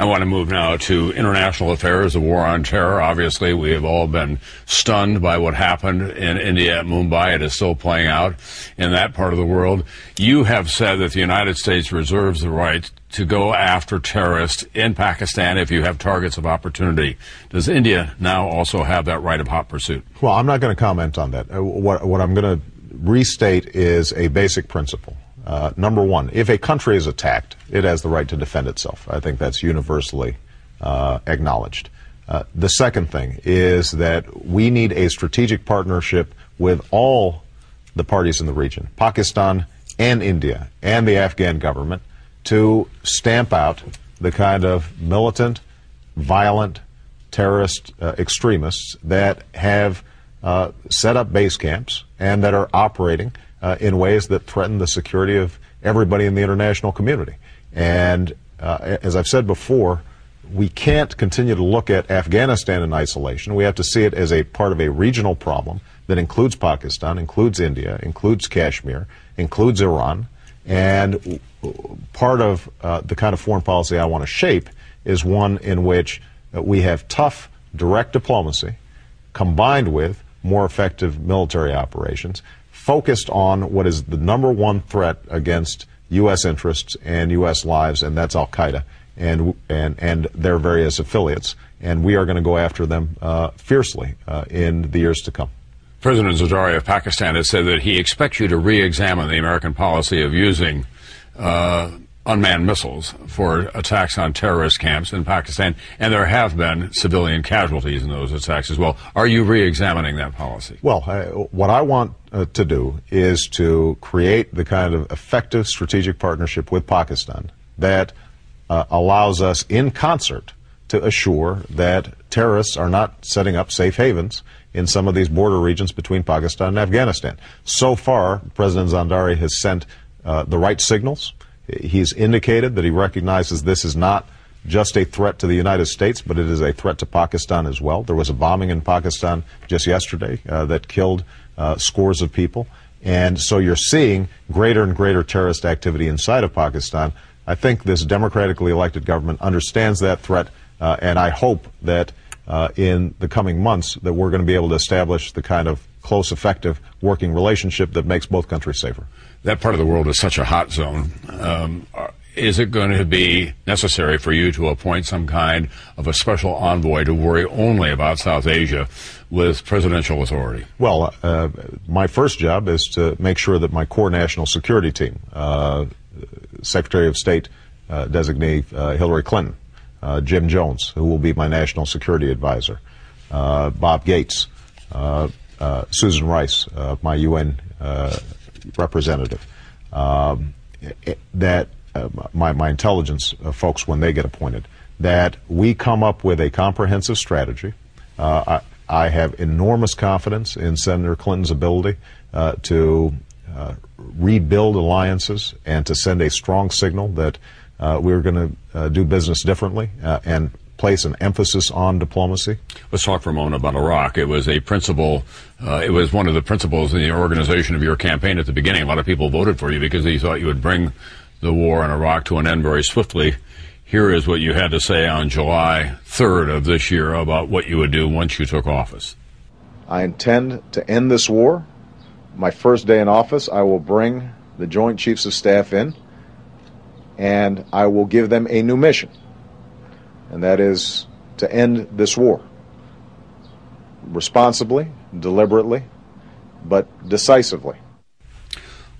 I want to move now to international affairs, the war on terror. Obviously, we have all been stunned by what happened in India at Mumbai. It is still playing out in that part of the world. You have said that the United States reserves the right to go after terrorists in Pakistan if you have targets of opportunity. Does India now also have that right of hot pursuit? Well, I'm not going to comment on that. What I'm going to restate is a basic principle. Number one, if a country is attacked, it has the right to defend itself. I think that's universally acknowledged. The second thing is that we need a strategic partnership with all the parties in the region, Pakistan and India and the Afghan government, to stamp out the kind of militant, violent, terrorist extremists that have set up base camps and that are operating in ways that threaten the security of everybody in the international community. And as I've said before, we can't continue to look at Afghanistan in isolation. We have to see it as a part of a regional problem that includes Pakistan, includes India, includes Kashmir, includes Iran. And part of the kind of foreign policy I want to shape is one in which we have tough, direct diplomacy combined with more effective military operations, focused on what is the number one threat against U.S. interests and U.S. lives, and that's Al-Qaeda and their various affiliates. And we are going to go after them fiercely in the years to come. President Zardari of Pakistan has said that he expects you to re-examine the American policy of using unmanned missiles for attacks on terrorist camps in Pakistan, and there have been civilian casualties in those attacks as well. Are you re-examining that policy? Well, what I want to do is to create the kind of effective strategic partnership with Pakistan that allows us in concert to assure that terrorists are not setting up safe havens in some of these border regions between Pakistan and Afghanistan. So far, President Zardari has sent the right signals. He's indicated that he recognizes this is not just a threat to the United States, but it is a threat to Pakistan as well. There was a bombing in Pakistan just yesterday that killed scores of people. And so you're seeing greater and greater terrorist activity inside of Pakistan. I think this democratically elected government understands that threat, and I hope that in the coming months that we're going to be able to establish the kind of close, effective working relationship that makes both countries safer. That part of the world is such a hot zone. Is it going to be necessary for you to appoint some kind of a special envoy to worry only about South Asia with presidential authority? Well, my first job is to make sure that my core national security team, Secretary of State designee Hillary Clinton, Jim Jones, who will be my national security advisor, Bob Gates, Susan Rice, my UN representative, that my intelligence folks, when they get appointed, that we come up with a comprehensive strategy. I have enormous confidence in Senator Clinton's ability to rebuild alliances and to send a strong signal that we're going to do business differently and place an emphasis on diplomacy. Let's talk for a moment about Iraq. It was a principle, it was one of the principles in the organization of your campaign at the beginning. A lot of people voted for you because they thought you would bring the war in Iraq to an end very swiftly. Here is what you had to say on July 3rd of this year about what you would do once you took office. I intend to end this war. My first day in office, I will bring the Joint Chiefs of Staff in, and I will give them a new mission, and that is to end this war responsibly, deliberately, but decisively.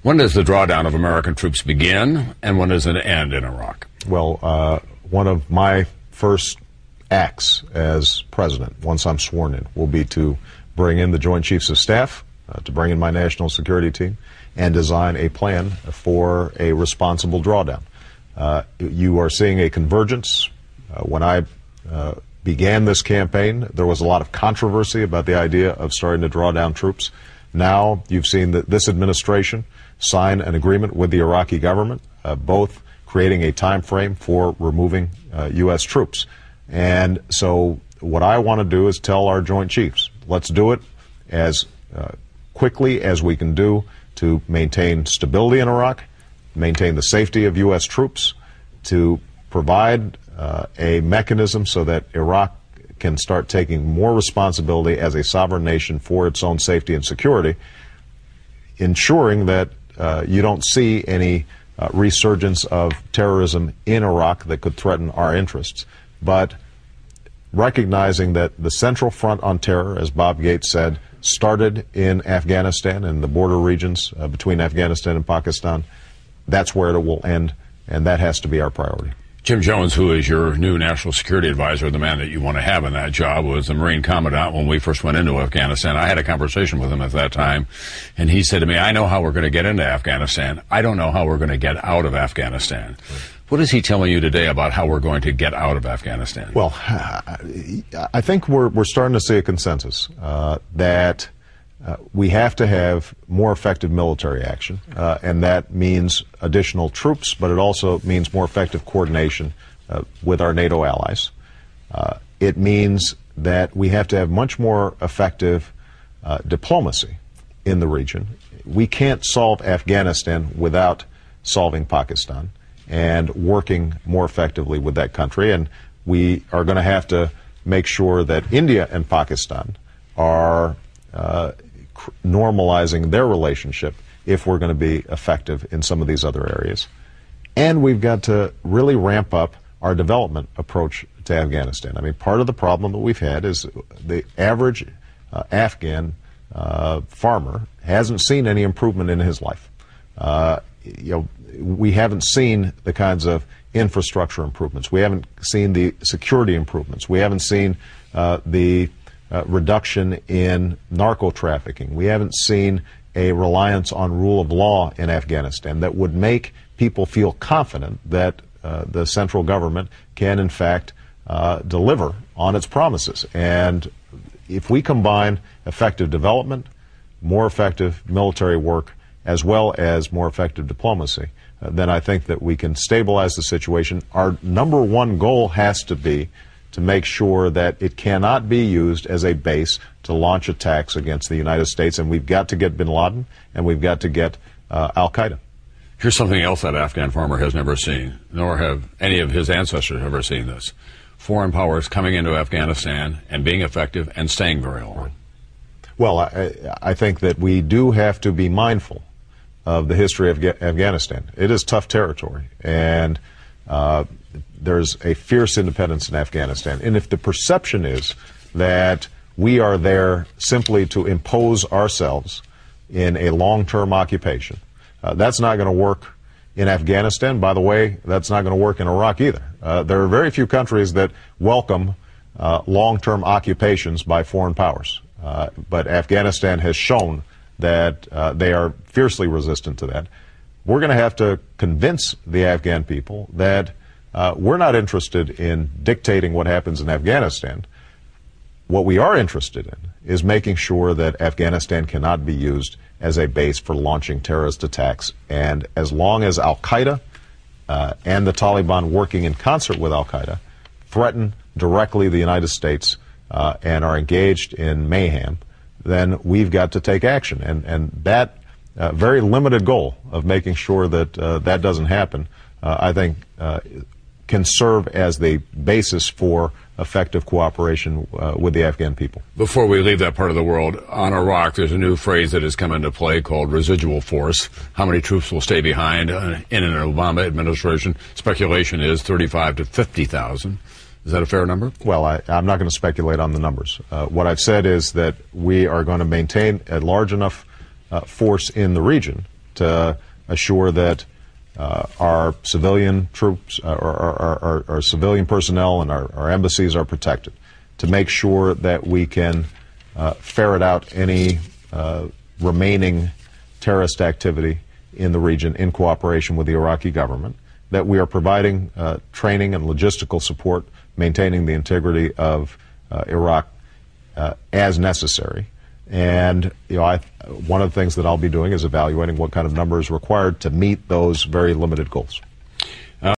When does the drawdown of American troops begin, and when does it end in Iraq? Well, one of my first acts as president, once I'm sworn in, will be to bring in the Joint Chiefs of Staff, to bring in my national security team, and design a plan for a responsible drawdown. You are seeing a convergence. When I began this campaign, there was a lot of controversy about the idea of starting to draw down troops. Now you've seen that this administration sign an agreement with the Iraqi government, both creating a time frame for removing U.S. troops. And so what I want to do is tell our Joint Chiefs, let's do it as quickly as we can do to maintain stability in Iraq, maintain the safety of U.S. troops, to provide a mechanism so that Iraq can start taking more responsibility as a sovereign nation for its own safety and security, ensuring that you don't see any resurgence of terrorism in Iraq that could threaten our interests, but recognizing that the central front on terror, as Bob Gates said, started in Afghanistan and the border regions between Afghanistan and Pakistan. That's where it will end, and that has to be our priority. Jim Jones, who is your new national security advisor, the man that you want to have in that job, was the Marine Commandant when we first went into Afghanistan. I had a conversation with him at that time, and he said to me, I know how we're going to get into Afghanistan. I don't know how we're going to get out of Afghanistan. What is he telling you today about how we're going to get out of Afghanistan? Well, I think we're starting to see a consensus that we have to have more effective military action, and that means additional troops, but it also means more effective coordination with our NATO allies. It means that we have to have much more effective diplomacy in the region. We can't solve Afghanistan without solving Pakistan and working more effectively with that country, and we are going to have to make sure that India and Pakistan are normalizing their relationship if we're going to be effective in some of these other areas. And we've got to really ramp up our development approach to Afghanistan. I mean, part of the problem that we've had is the average Afghan farmer hasn't seen any improvement in his life. We haven't seen the kinds of infrastructure improvements. We haven't seen the security improvements. We haven't seen the reduction in narco trafficking. We haven't seen a reliance on rule of law in Afghanistan that would make people feel confident that the central government can, in fact, deliver on its promises. And if we combine effective development, more effective military work, as well as more effective diplomacy, then I think that we can stabilize the situation. Our number one goal has to be to make sure that it cannot be used as a base to launch attacks against the United States, and we've got to get bin Laden, and we've got to get al-Qaeda. Here's something else that Afghan farmer has never seen, nor have any of his ancestors ever seen this. Foreign powers coming into Afghanistan and being effective and staying very long. Well, I think that we do have to be mindful of the history of Afghanistan. It is tough territory, and there's a fierce independence in Afghanistan. And if the perception is that we are there simply to impose ourselves in a long-term occupation, that's not going to work in Afghanistan. By the way, that's not going to work in Iraq either. There are very few countries that welcome long-term occupations by foreign powers. But Afghanistan has shown that they are fiercely resistant to that. We're going to have to convince the Afghan people that we're not interested in dictating what happens in Afghanistan. What we are interested in is making sure that Afghanistan cannot be used as a base for launching terrorist attacks. And as long as al-Qaeda and the Taliban, working in concert with al-Qaeda, threaten directly the United States and are engaged in mayhem, then we've got to take action. And that very limited goal of making sure that that doesn't happen, I think, can serve as the basis for effective cooperation with the Afghan people. Before we leave that part of the world, on Iraq, there's a new phrase that has come into play called residual force. How many troops will stay behind in an Obama administration? Speculation is 35 to 50,000. Is that a fair number? Well, I'm not going to speculate on the numbers. What I've said is that we are going to maintain a large enough force in the region to assure that our civilian troops, our civilian personnel, and our embassies are protected, to make sure that we can ferret out any remaining terrorist activity in the region in cooperation with the Iraqi government, that we are providing training and logistical support, maintaining the integrity of Iraq as necessary. And one of the things that I'll be doing is evaluating what kind of number is required to meet those very limited goals.